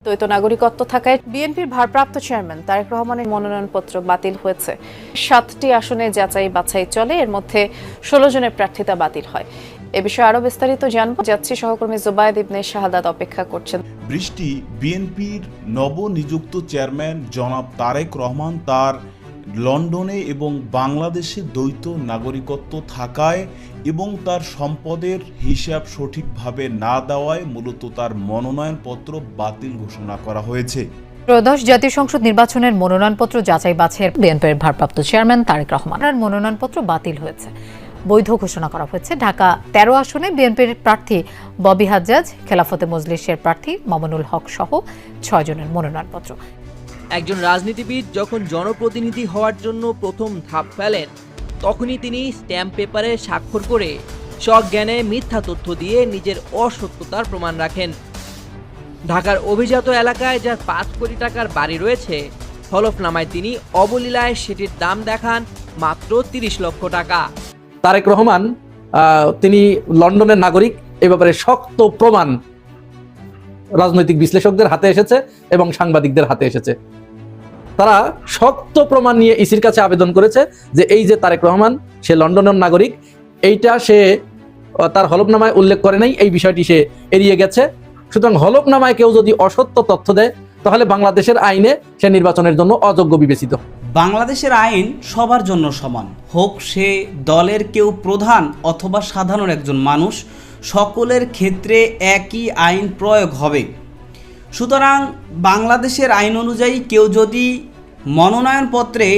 দ্বৈত নাগরিকত্ব থাকায় বিএনপির ভারপ্রাপ্ত চেয়ারম্যান তারেক রহমানের মনোনয়নপত্র বাতিল হয়েছে। 7টি আসনে যাচাই বাছাই চলে, এর মধ্যে 16 জনের প্রার্থিতা বাতিল হয়। এ বিষয়ে আরো বিস্তারিত জানবো, যাচ্ছি সহকর্মী জুবায়েদ ইবনে শাহাদাত অপেক্ষা করছেন। বৃষ্টি, বিএনপির নবনিযুক্ত চেয়ারম্যান জনাব তারেক রহমান তার লন্ডনে এবং বাংলাদেশে দ্বৈত নাগরিকত্ব থাকায় এবং তার সম্পদের হিসাব সঠিকভাবে না দেওয়ায় মূলত তার মনোনয়নপত্র বাতিল ঘোষণা করা হয়েছে। ত্রয়োদশ জাতীয় সংসদ নির্বাচনের মনোনয়নপত্র যাচাই বাছাইয়ের বিএনপির ভারপ্রাপ্ত চেয়ারম্যান তারেক রহমানের মনোনয়নপত্র বাতিল হয়েছে, বৈধ ঘোষণা করা হয়েছে। ঢাকা 13 আসনে বিএনপির প্রার্থী ববি হাজ্জাজ, খেলাফতে মজলিসের প্রার্থী মামুনুল হক সহ 6 জনের মনোনয়নপত্র। একজন রাজনীতিবিদ যখন জনপ্রতিনিধি হওয়ার জন্য প্রথম ধাপ ফেলেন, তখনই তিনি স্ট্যাম্প পেপারে স্বাক্ষর করে সজ্ঞানে মিথ্যা তথ্য দিয়ে নিজের অসত্যতার প্রমাণ রাখেন। ঢাকার অভিজাত এলাকায় যার 5 কোটি টাকার বাড়ি রয়েছে, হলফনামায় তিনি অবলীলায় সেটির দাম দেখান মাত্র 30 লক্ষ টাকা। তারেক রহমান তিনি লন্ডনের নাগরিক, এ ব্যাপারে শক্ত প্রমাণ রাজনৈতিক বিশ্লেষকদের হাতে এসেছে এবং সাংবাদিকদের হাতে এসেছে। তারা শক্ত প্রমাণ নিয়ে ইসির কাছে আবেদন করেছে যে এই যে তারেক রহমান সে লন্ডনের নাগরিক, এইটা সে তার হলফনামায় উল্লেখ করে নাই, এই বিষয়টি সে এড়িয়ে গেছে। সুতরাং হলফনামায় কেউ যদি অসত্য তথ্য দেয় তাহলে বাংলাদেশের আইনে সে নির্বাচনের জন্য অযোগ্য বিবেচিত। বাংলাদেশের আইন সবার জন্য সমান, হোক সে দলের কেউ প্রধান অথবা সাধারণ একজন মানুষ, সকলের ক্ষেত্রে একই আইন প্রয়োগ হবে। সুতরাং বাংলাদেশের আইন অনুযায়ী কেউ যদি মনোনয়নপত্রে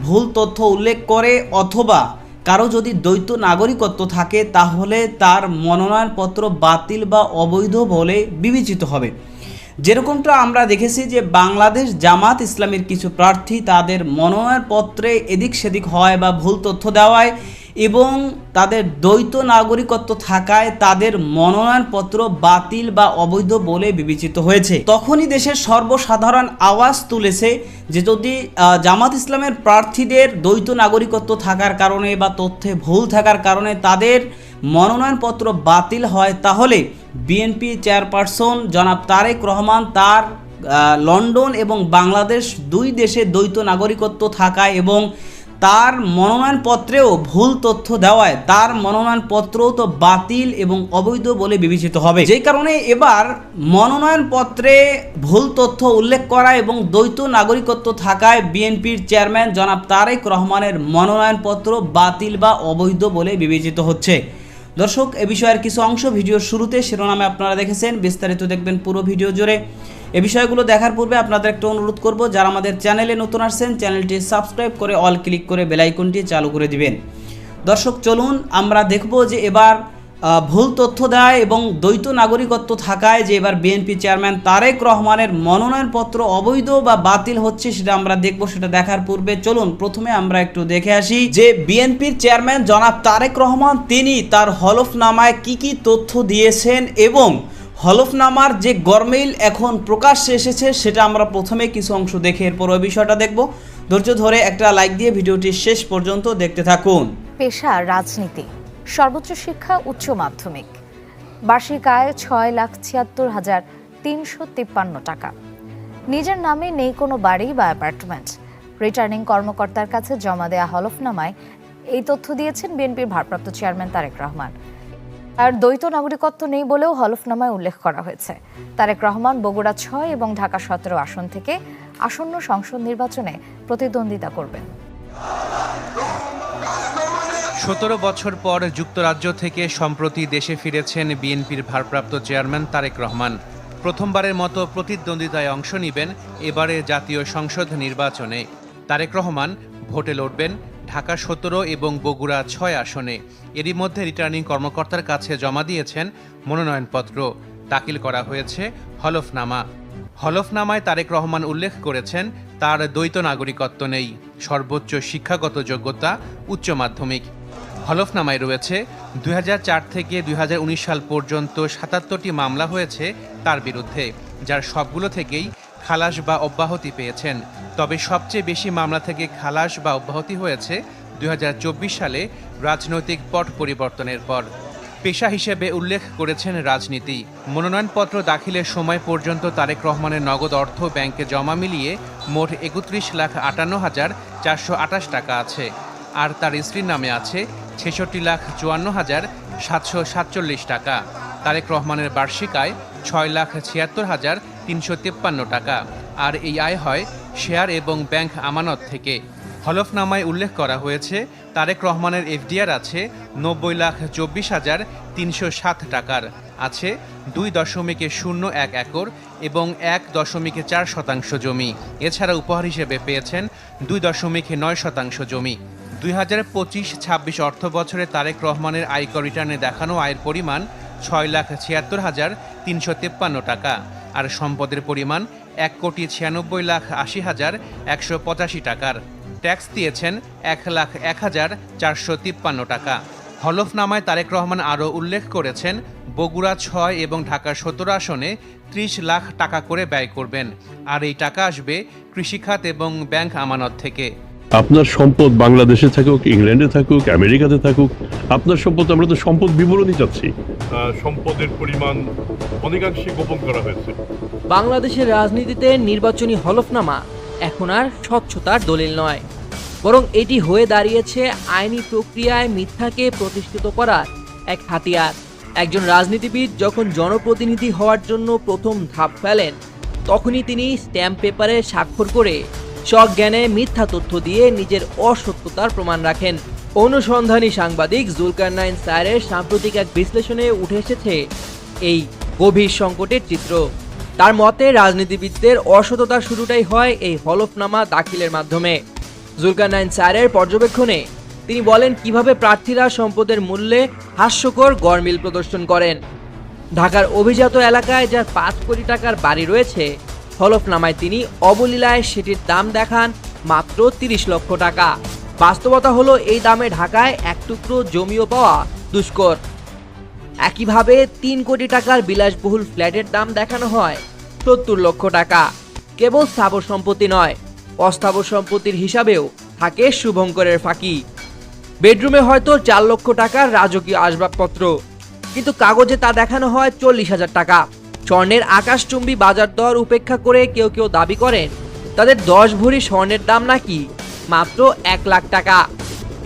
ভুল তথ্য উল্লেখ করে অথবা কারো যদি দ্বৈত নাগরিকত্ব থাকে, তাহলে তার মনোনয়নপত্র বাতিল বা অবৈধ বলে বিবেচিত হবে। যেরকমটা আমরা দেখেছি যে বাংলাদেশ জামাত ইসলামীর কিছু প্রার্থী তাদের মনোনয়নপত্রে এদিক সেদিক হয় বা ভুল তথ্য দেওয়ায় এবং তাদের দ্বৈত নাগরিকত্ব থাকায় তাদের মনোনয়নপত্র বাতিল বা অবৈধ বলে বিবেচিত হয়েছে। তখনই দেশের সর্বসাধারণ আওয়াজ তুলেছে যে যদি জামাত ইসলামের প্রার্থীদের দ্বৈত নাগরিকত্ব থাকার কারণে বা তথ্যে ভুল থাকার কারণে তাদের মনোনয়নপত্র বাতিল হয়, তাহলে বিএনপি চেয়ারপারসন জনাব তারেক রহমান তার লন্ডন এবং বাংলাদেশ দুই দেশে দ্বৈত নাগরিকত্ব থাকায় এবং তার মনোনয়নপত্রেও ভুল তথ্য দেওয়ায় তার মনোনয়নপত্রও তো বাতিল এবং অবৈধ বলে বিবেচিত হবে। যেই কারণে এবার মনোনয়নপত্রে ভুল তথ্য উল্লেখ করা এবং দ্বৈত নাগরিকত্ব থাকায় বিএনপির চেয়ারম্যান জনাব তারেক রহমানের মনোনয়নপত্র বাতিল বা অবৈধ বলে বিবেচিত হচ্ছে। দর্শক, এ বিষয়ের কিছু অংশ ভিডিওর শুরুতে শিরোনামে আপনারা দেখেছেন, বিস্তারিত দেখবেন পুরো ভিডিও জুড়ে। এ বিষয়গুলো দেখার পূর্বে আপনাদের একটা অনুরোধ করব, যারা আমাদের চ্যানেলে নতুন আসছেন চ্যানেলটি সাবস্ক্রাইব করে অল ক্লিক করে বেল আইকনটি চালু করে দিবেন। দর্শক, চলুন আমরা দেখব যে এবার ভুল তথ্য দেয় এবং দ্বৈত নাগরিকত্ব থাকায় যে এবার বিএনপি চেয়ারম্যান তারেক রহমানের মনোনয়নপত্র অবৈধ বা বাতিল হচ্ছে, সেটা আমরা দেখব। সেটা দেখার পূর্বে চলুন প্রথমে আমরা একটু দেখে আসি যে বিএনপির চেয়ারম্যান জনাব তারেক রহমান তিনি তার হলফনামায় কি কি তথ্য দিয়েছেন এবং হলফনামার যে গরমিল এখন প্রকাশ্যে এসেছে সেটা আমরা প্রথমে কিছু অংশ দেখে এরপর ওই বিষয়টা দেখব। ধৈর্য ধরে একটা লাইক দিয়ে ভিডিওটি শেষ পর্যন্ত দেখতে থাকুন। পেশা রাজনীতি, সর্বোচ্চ শিক্ষা উচ্চ মাধ্যমিক, বার্ষিক আয় 6,76,353 টাকা, নিজের নামে নেই কোনো বাড়ি বা অ্যাপার্টমেন্ট। রিটার্নিং কর্মকর্তার কাছে জমা দেয়া হলফনামায় এই তথ্য দিয়েছেন বিএনপির ভারপ্রাপ্ত চেয়ারম্যান তারেক রহমান। আর দ্বৈত নাগরিকত্ব নেই বলেও হলফনামায় উল্লেখ করা হয়েছে। তারেক রহমান বগুড়া 6 এবং ঢাকা 17 আসন থেকে আসন্ন সংসদ নির্বাচনে প্রতিদ্বন্দ্বিতা করবেন। 17 বছর পর যুক্তরাজ্য থেকে সম্প্রতি দেশে ফিরেছেন বিএনপির ভারপ্রাপ্ত চেয়ারম্যান তারেক রহমান। প্রথমবারের মতো প্রতিদ্বন্দ্বিতায় অংশ নেবেন এবারে জাতীয় সংসদ নির্বাচনে। তারেক রহমান ভোটে লড়বেন ঢাকা 17 এবং বগুড়া 6 আসনে। এরই মধ্যে রিটার্নিং কর্মকর্তার কাছে জমা দিয়েছেন মনোনয়নপত্র, দাখিল করা হয়েছে হলফনামা। হলফনামায় তারেক রহমান উল্লেখ করেছেন তার দ্বৈত নাগরিকত্ব নেই, সর্বোচ্চ শিক্ষাগত যোগ্যতা উচ্চ মাধ্যমিক। হলফনামায় রয়েছে 2004 থেকে 2019 সাল পর্যন্ত 77টি মামলা হয়েছে তার বিরুদ্ধে, যার সবগুলো থেকেই খালাস বা অব্যাহতি পেয়েছেন। তবে সবচেয়ে বেশি মামলা থেকে খালাস বা অব্যাহতি হয়েছে 2024 সালে রাজনৈতিক পট পরিবর্তনের পর। পেশা হিসেবে উল্লেখ করেছেন রাজনীতি। মনোনয়নপত্র দাখিলের সময় পর্যন্ত তারেক রহমানের নগদ অর্থ ব্যাংকে জমা মিলিয়ে মোট ৩১,৫৮,৪২৮ টাকা আছে। আর তার স্ত্রীর নামে আছে ৬৬,৫৪,৭৪৭ টাকা। তারেক রহমানের বার্ষিক আয় ৬,৭৬,৩৫৩ টাকা। আর এই আয় হয় শেয়ার এবং ব্যাংক আমানত থেকে। হলফনামায় উল্লেখ করা হয়েছে তারেক রহমানের এফডিআর আছে ৯০,২৪,৩০৭ টাকার, আছে ২.০১ একর এবং ১.৪% জমি। এছাড়া উপহার হিসেবে পেয়েছেন ২.৯% জমি। ২০২৫-২৬ অর্থ বছরে তারেক রহমানের আয়কর রিটার্নে দেখানো আয়ের পরিমাণ ৬,৭৬,৩৫৩ টাকা আর সম্পদের পরিমাণ ১,৯৬,৮০,১৮৫ টাকার। ট্যাক্স দিয়েছেন ১,০১,৪৫৩ টাকা। হলফনামায় তারেক রহমান আরও উল্লেখ করেছেন বগুড়া ৬ এবং ঢাকা ১৭ আসনে ৩০ লাখ টাকা করে ব্যয় করবেন। আর এই টাকা আসবে কৃষিখাত এবং ব্যাংক আমানত থেকে। আপনার সম্পদ বাংলাদেশে থাকুক, ইংল্যান্ডে থাকুক, আমেরিকাতে থাকুক, আপনার সম্পদ, আমরা তো সম্পদ বিবরণী চাচ্ছি। সম্পদের পরিমাণ অনেকাংশে গোপন করা হয়েছে। বাংলাদেশের রাজনীতিতে নির্বাচনী হলফনামা এখন আর স্বচ্ছতার দলিল নয়, বরং এটি হয়ে দাঁড়িয়েছে আইনি প্রক্রিয়ায় মিথ্যাকে প্রতিষ্ঠিত করার এক হাতিয়ার। একজন রাজনীতিবিদ যখন জনপ্রতিনিধি হওয়ার জন্য প্রথম ধাপ ফেলেন, তখনই তিনি স্ট্যাম্প পেপারে স্বাক্ষর করে সজ্ঞানে মিথ্যা তথ্য দিয়ে নিজের অসত্যতার প্রমাণ রাখেন। অনুসন্ধানী সাংবাদিক জুলকারনাইন স্যারের সাম্প্রতিক এক বিশ্লেষণে উঠে এসেছে এই গভীর সংকটের চিত্র। তার মতে রাজনীতিবিদদের অসততার শুরুটাই হয় এই হলফনামা দাখিলের মাধ্যমে। জুলকারনাইন স্যারের পর্যবেক্ষণে তিনি বলেন কিভাবে প্রার্থীরা সম্পদের মূল্যে হাস্যকর গরমিল প্রদর্শন করেন। ঢাকার অভিজাত এলাকায় যার ৫ কোটি টাকার বাড়ি রয়েছে, হলফনামায় তিনি অবলীলায় সেটির দাম দেখান মাত্র ৩০ লক্ষ টাকা। বাস্তবতা হলো এই দামে ঢাকায় এক টুকরো জমিও পাওয়া দুষ্কর। একইভাবে ৩ কোটি টাকার বিলাসবহুল ফ্ল্যাটের দাম দেখানো হয় ৭০ লক্ষ টাকা। কেবল স্থাবর সম্পত্তি নয়, অস্থাবর সম্পত্তির হিসাবেও থাকে শুভঙ্করের ফাঁকি। বেডরুমে হয়তো ৪ লক্ষ টাকার রাজকীয় আসবাবপত্র, কিন্তু কাগজে তা দেখানো হয় ৪০,০০০ টাকা। স্বর্ণের আকাশচুম্বী বাজার দর উপেক্ষা করে কেউ কেউ দাবি করেন তাদের ১০ ভরি স্বর্ণের দাম নাকি মাত্র ১ লাখ টাকা।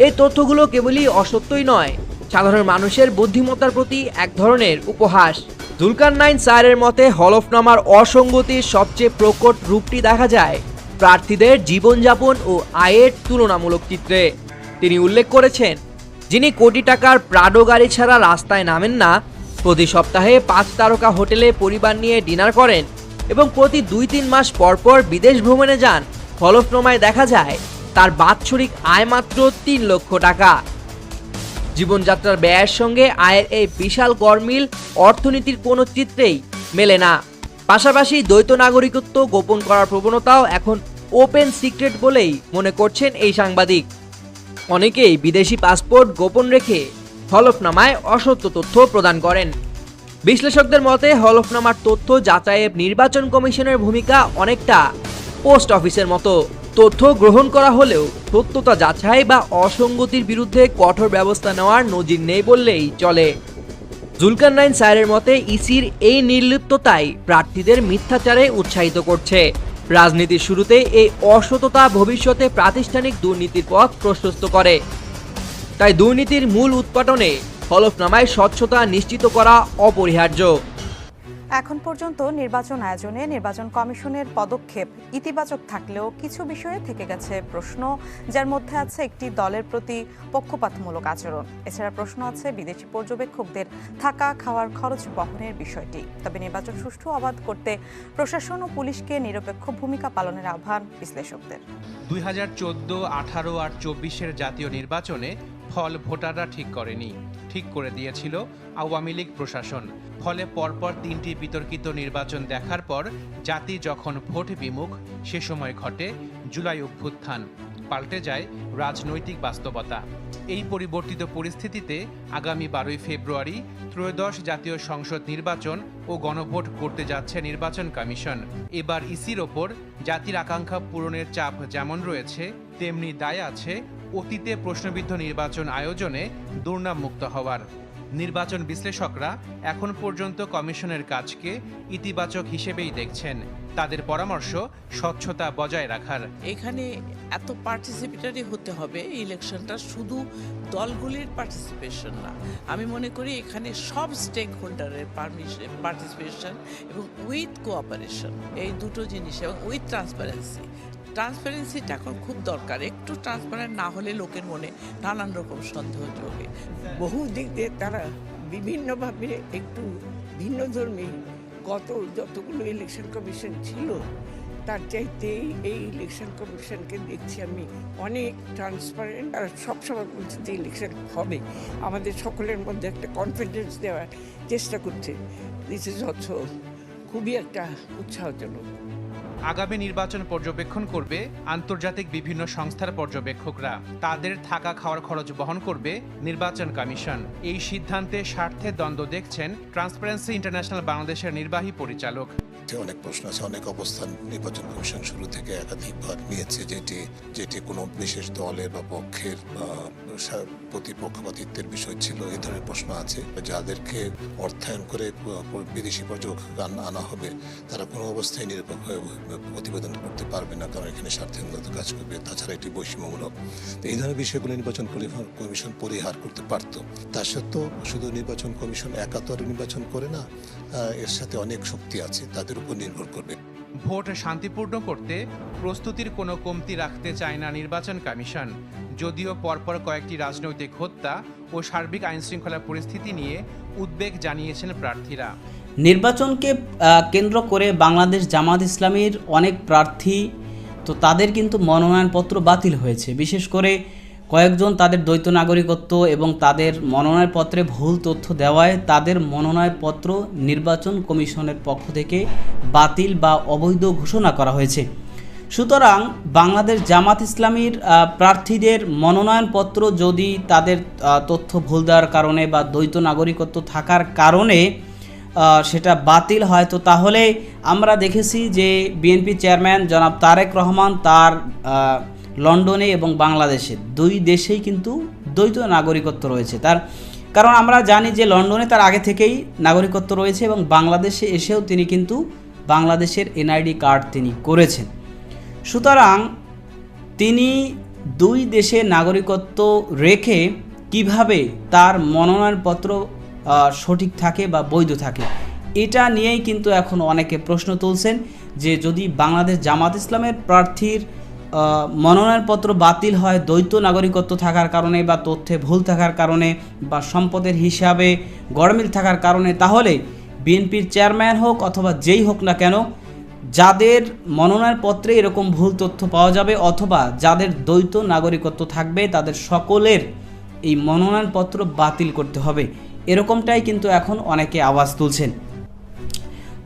এই তথ্যগুলো কেবলই অসত্যই নয়, সাধারণ মানুষের বুদ্ধিমত্তার প্রতি এক ধরনের উপহাস। জুলকারনাইন স্যারের মতে হলফনামার অসঙ্গতির সবচেয়ে প্রকট রূপটি দেখা যায় প্রার্থীদের জীবনযাপন ও আয়ের তুলনামূলক চিত্রে। তিনি উল্লেখ করেছেন, যিনি কোটি টাকার প্রাডো গাড়ি ছাড়া রাস্তায় নামেন না, প্রতি সপ্তাহে ৫ তারকা হোটেলে পরিবার নিয়ে ডিনার করেন এবং প্রতি ২-৩ মাস পর পর বিদেশ ভ্রমণে যান, হলফনামায় দেখা যায় তার বাৎসরিক আয় মাত্র ৩ লক্ষ টাকা। জীবনযাত্রার ব্যয়ের সঙ্গে আয়ের এই বিশাল গরমিল অর্থনীতির কোনো চিত্রেই মেলে না। পাশাপাশি দ্বৈত নাগরিকত্ব গোপন করার প্রবণতাও এখন ওপেন সিক্রেট বলেই মনে করছেন এই সাংবাদিক। অনেকেই বিদেশি পাসপোর্ট গোপন রেখে হলফনামায় অসত্য তথ্য প্রদান করেন। বিশ্লেষকদের মতে হলফনামার তথ্য যাচাইয়ে নির্বাচন কমিশনের ভূমিকা অনেকটা পোস্ট অফিসের মতো। তথ্য গ্রহণ করা হলেও সত্যতা যাচাই বা অসঙ্গতির বিরুদ্ধে কঠোর ব্যবস্থা নেওয়ার নজির নেই বললেই চলে। জুলকারনাইন স্যারের মতে ইসির এই নির্লিপ্ততাই প্রার্থীদের মিথ্যাচারে উৎসাহিত করছে। রাজনীতির শুরুতে এই অসততা ভবিষ্যতে প্রাতিষ্ঠানিক দুর্নীতির পথ প্রশস্ত করে। তাই দুর্নীতির মূল উৎপাটনে হলফনামায় স্বচ্ছতা নিশ্চিত করা অপরিহার্য। এখন পর্যন্ত নির্বাচন আয়োজনে নির্বাচন কমিশনের পদক্ষেপ ইতিবাচক থাকলেও কিছু বিষয়ে থেকে গেছে প্রশ্ন, যার মধ্যে আছে একটি দলের প্রতি পক্ষপাতমূলক আচরণ। এছাড়া প্রশ্ন আছে বিদেশি পর্যবেক্ষকদের থাকা খাওয়ার খরচ বহনের বিষয়টি। তবে নির্বাচন সুষ্ঠু অবাধ করতে প্রশাসন ও পুলিশকে নিরপেক্ষ ভূমিকা পালনের আহ্বান বিশ্লেষকদের। ২০১৪, ১৮ আর ২৪-এর জাতীয় নির্বাচনে ফল ভোটাররা ঠিক করেনি, ঠিক করে দিয়েছিল আওয়ামী লীগ প্রশাসন। ফলে পরপর ৩টি বিতর্কিত নির্বাচন দেখার পর জাতি যখন ভোট বিমুখ, সে সময় ঘটে জুলাই অভ্যুত্থান, পাল্টে যায় রাজনৈতিক বাস্তবতা। এই পরিবর্তিত পরিস্থিতিতে আগামী ১২ই ফেব্রুয়ারি ত্রয়োদশ জাতীয় সংসদ নির্বাচন ও গণভোট করতে যাচ্ছে নির্বাচন কমিশন। এবার ইসির ওপর জাতির আকাঙ্ক্ষা পূরণের চাপ যেমন রয়েছে, তেমনি দায় আছে অতীতে প্রশ্নবিদ্ধ নির্বাচন আয়োজনে দুর্নাম মুক্ত হওয়ার। নির্বাচন বিশ্লেষকরা এখন পর্যন্ত কমিশনের কাজকে ইতিবাচক হিসেবেই দেখছেন। তাদের পরামর্শ স্বচ্ছতা বজায় রাখার। এখানে এত পার্টিসিপেটরি হতে হবে ইলেকশনটা, শুধু দলগুলির পার্টিসিপেশন না। আমি মনে করি এখানে সব স্টেক হোল্ডারের পার্টিসিপেশন এবং উইথ কোঅপারেশন, এই দুটো জিনিস, এবং উইথ ট্রান্সপারেন্সিটা এখন খুব দরকার। একটু ট্রান্সপারেন্ট না হলে লোকের মনে নানান রকম সন্দেহ যোগে। বহু দিক দিয়ে তারা বিভিন্নভাবে একটু ভিন্নধর্মী। গত যতগুলো ইলেকশন কমিশন ছিল তার চাইতে এই ইলেকশন কমিশনকে দেখছি আমি অনেক ট্রান্সপারেন্ট। আর সবসময় বলছে যে ইলেকশন হবে, আমাদের সকলের মধ্যে একটা কনফিডেন্স দেওয়ার চেষ্টা করছে। দিস ইজ অলসো খুবই একটা উৎসাহজনক। আগামী নির্বাচন পর্যবেক্ষণ করবে আন্তর্জাতিক বিভিন্ন সংস্থার পর্যবেক্ষকরা। তাদের থাকা খাওয়ার খরচ বহন করবে নির্বাচন কমিশন। এই সিদ্ধান্তে স্বার্থের দ্বন্দ্ব দেখছেন ট্রান্সপারেন্সি ইন্টারন্যাশনাল বাংলাদেশের নির্বাহী পরিচালক। অনেক প্রশ্ন আছে, অনেক অবস্থান নির্বাচন কমিশন শুরু থেকে একাধিকবার নিয়েছে, যেটি কোনো বিশেষ দলের বা পক্ষের প্রতিপক্ষপাতিত্বের বিষয় ছিল। এই ধরনের প্রশ্ন আছে। যাদেরকে অর্থায়ন করে বিদেশি পর্যবেক্ষক আনা হবে তারা কোনো অবস্থায় নিরপেক্ষ প্রতিবেদন করতে পারবে না, কারণ এখানে স্বার্থের মধ্যে কাজ করবে। তাছাড়া এটি বৈষম্যমূলক। তো এই ধরনের বিষয়গুলো নির্বাচন কমিশন পরিহার করতে পারত। তা সত্ত্বেও শুধু নির্বাচন কমিশন একা তো নির্বাচন করে না, এর সাথে অনেক শক্তি আছে, তাদের উপর নির্ভর করবে। ভোট শান্তিপূর্ণ করতে প্রস্তুতির কোনো কমতি রাখতে চায় না নির্বাচন কমিশন। যদিও পরপর কয়েকটি রাজনৈতিক হত্যা ও সার্বিক আইনশৃঙ্খলা পরিস্থিতি নিয়ে উদ্বেগ জানিয়েছেন প্রার্থীরা। নির্বাচনকে কেন্দ্র করে বাংলাদেশ জামাত ইসলামীর অনেক প্রার্থী তো তাদের কিন্তু মনোনয়নপত্র বাতিল হয়েছে। বিশেষ করে কয়েকজন তাদের দ্বৈত নাগরিকত্ব এবং তাদের মনোনয়নপত্রে ভুল তথ্য দেওয়ায় তাদের মনোনয়নপত্র নির্বাচন কমিশনের পক্ষ থেকে বাতিল বা অবৈধ ঘোষণা করা হয়েছে। সুতরাং বাংলাদেশ জামাত ইসলামীর প্রার্থীদের মনোনয়নপত্র যদি তাদের তথ্য ভুল দেওয়ার কারণে বা দ্বৈত নাগরিকত্ব থাকার কারণে সেটা বাতিল হয়, তো তাহলে আমরা দেখেছি যে বিএনপি চেয়ারম্যান জনাব তারেক রহমান তার লন্ডনে এবং বাংলাদেশে দুই দেশেই কিন্তু দ্বৈত নাগরিকত্ব রয়েছে তার। কারণ আমরা জানি যে লন্ডনে তার আগে থেকেই নাগরিকত্ব রয়েছে এবং বাংলাদেশে এসেও তিনি কিন্তু বাংলাদেশের এনআইডি কার্ড তিনি করেছেন। সুতরাং তিনি দুই দেশে নাগরিকত্ব রেখে কিভাবে তার মনোনয়নপত্র সঠিক থাকে বা বৈধ থাকে, এটা নিয়েই কিন্তু এখন অনেকে প্রশ্ন তুলছেন যে যদি বাংলাদেশ জামাত ইসলামের প্রার্থীর মনোনয়নপত্র বাতিল হয় দ্বৈত নাগরিকত্ব থাকার কারণে বা তথ্যে ভুল থাকার কারণে বা সম্পদের হিসাবে গড়মিল থাকার কারণে, তাহলে বিএনপির চেয়ারম্যান হোক অথবা যেই হোক না কেন, যাদের মনোনয়নপত্রে এরকম ভুল তথ্য পাওয়া যাবে অথবা যাদের দ্বৈত নাগরিকত্ব থাকবে তাদের সকলের এই মনোনয়নপত্র বাতিল করতে হবে, এরকমটাই কিন্তু এখন অনেকে আওয়াজ তুলছেন।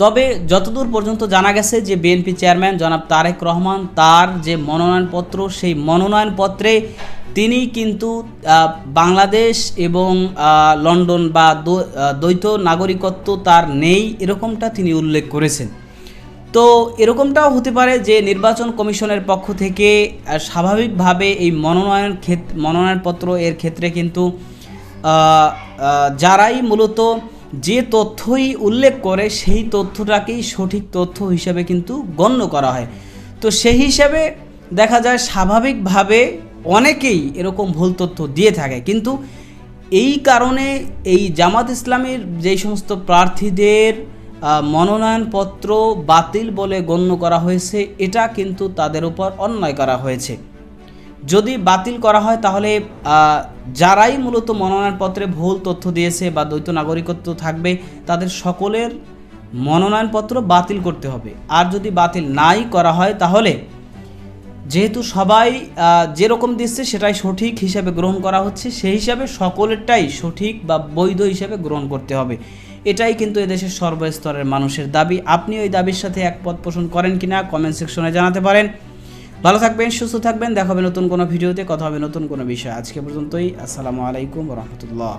তবে যতদূর পর্যন্ত জানা গেছে যে বিএনপি চেয়ারম্যান জনাব তারেক রহমান তার যে মনোনয়নপত্র, সেই মনোনয়নপত্রে তিনি কিন্তু বাংলাদেশ এবং লন্ডন বা দ্বৈত নাগরিকত্ব তার নেই, এরকমটা তিনি উল্লেখ করেছেন। তো এরকমটাও হতে পারে যে নির্বাচন কমিশনের পক্ষ থেকে স্বাভাবিকভাবে এই মনোনয়নপত্র এর ক্ষেত্রে কিন্তু যারাই মূলত যে তথ্যই উল্লেখ করে সেই তথ্যটাকেই সঠিক তথ্য হিসেবে কিন্তু গণ্য করা হয়। তো সেই হিসাবে দেখা যায় স্বাভাবিকভাবে অনেকেই এরকম ভুল তথ্য দিয়ে থাকে। কিন্তু এই কারণে এই জামাত ইসলামীর যেই সমস্ত প্রার্থীদের মনোনয়নপত্র বাতিল বলে গণ্য করা হয়েছে, এটা কিন্তু তাদের উপর অন্যায় করা হয়েছে। যদি বাতিল করা হয় তাহলে যারাই মূলত মনোনয়নপত্রে ভুল তথ্য দিয়েছে বা দ্বৈত নাগরিকত্ব থাকবে তাদের সকলের মনোনয়নপত্র বাতিল করতে হবে। আর যদি বাতিল নাই করা হয় তাহলে যেহেতু সবাই যেরকম দিচ্ছে সেটাই সঠিক হিসাবে গ্রহণ করা হচ্ছে, সেই হিসাবে সকলেরটাই সঠিক বা বৈধ হিসাবে গ্রহণ করতে হবে। এটাই কিন্তু এদেশের সর্বস্তরের মানুষের দাবি। আপনি ওই দাবির সাথে একমত পোষণ করেন কিনা কমেন্ট সেকশনে জানাতে পারেন। ভালো থাকবেন, সুস্থ থাকবেন, দেখা হবে নতুন কোনো ভিডিওতে, কথা হবে নতুন কোনো বিষয়। আজকে পর্যন্তই। আসসালামু আলাইকুম ওয়া রাহমাতুল্লাহ।